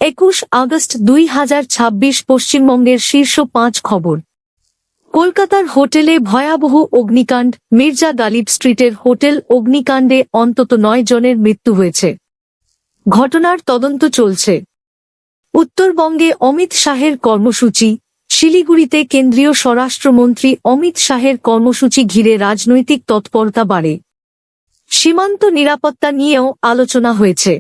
21 August 2026 পশ্চিমবঙ্গের শীর্ষ 5 খবর। কলকাতার হোটেলে ভয়াবহ অগ্নিকাণ্ড। মির্জা গালিব স্ট্রিটের হোটেল অগ্নিকাণ্ডে অন্তত 9 জনের মৃত্যু হয়েছে। ঘটনার তদন্ত চলছে। উত্তরবঙ্গে অমিত শাহের কর্মসূচি। শিলিগুড়িতে কেন্দ্রীয় স্বরাষ্ট্রমন্ত্রী অমিত শাহের কর্মসূচি ঘিরে রাজনৈতিক তৎপরতা বাড়ে। সীমান্ত নিরাপত্তা নিয়েও আলোচনা হয়েছে।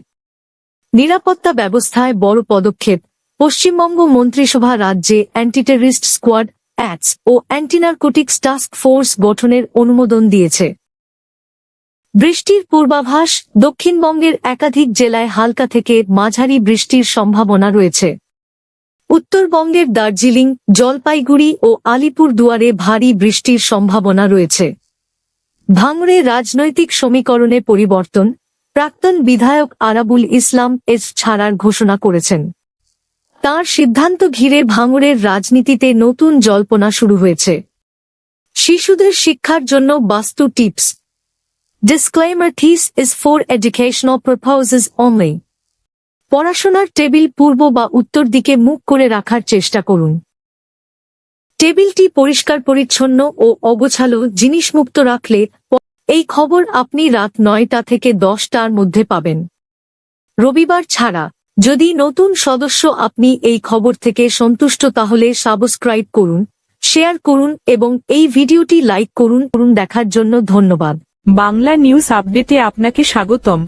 নিরাপত্তা ব্যবস্থায় বড় পদক্ষেপ। পশ্চিমবঙ্গ মন্ত্রিসভা রাজ্যে অ্যান্টি টেররিস্ট স্কোয়াড অ্যাটস ও অ্যান্টি নারকোটিক্স টাস্ক ফোর্স গঠনের অনুমোদন দিয়েছে। বৃষ্টির পূর্বাভাস। দক্ষিণবঙ্গের একাধিক জেলায় হালকা থেকে মাঝারি বৃষ্টির সম্ভাবনা রয়েছে। উত্তরবঙ্গের দার্জিলিং, জলপাইগুড়ি ও আলিপুর দুয়ারে ভারী বৃষ্টির সম্ভাবনা রয়েছে। ভাঙড়ে রাজনৈতিক সমীকরণে পরিবর্তন। প্রাক্তন বিধায়ক আরাবুল ইসলাম এস ছাড়ার ঘোষণা করেছেন। তাঁর সিদ্ধান্ত ঘিরে ভাঙড়ের রাজনীতিতে নতুন জল্পনা শুরু হয়েছে। শিশুদের শিক্ষার জন্য বাস্তু tips. Disclaimer: This is for educational purposes only. পড়াশোনার টেবিল পূর্ব বা উত্তর দিকে মুখ করে রাখার চেষ্টা করুন। টেবিলটি পরিষ্কার পরিচ্ছন্ন ও অগোছালো জিনিসমুক্ত রাখলে এই খবর আপনি রাত 9টা থেকে 10টার মধ্যে পাবেন, রবিবার ছাড়া। যদি নতুন সদস্য আপনি এই খবর থেকে সন্তুষ্ট তাহলে সাবস্ক্রাইব করুন, শেয়ার করুন এবং এই ভিডিওটি লাইক করুন। দেখার জন্য ধন্যবাদ। বাংলা নিউজ আপডেটে আপনাকে স্বাগতম।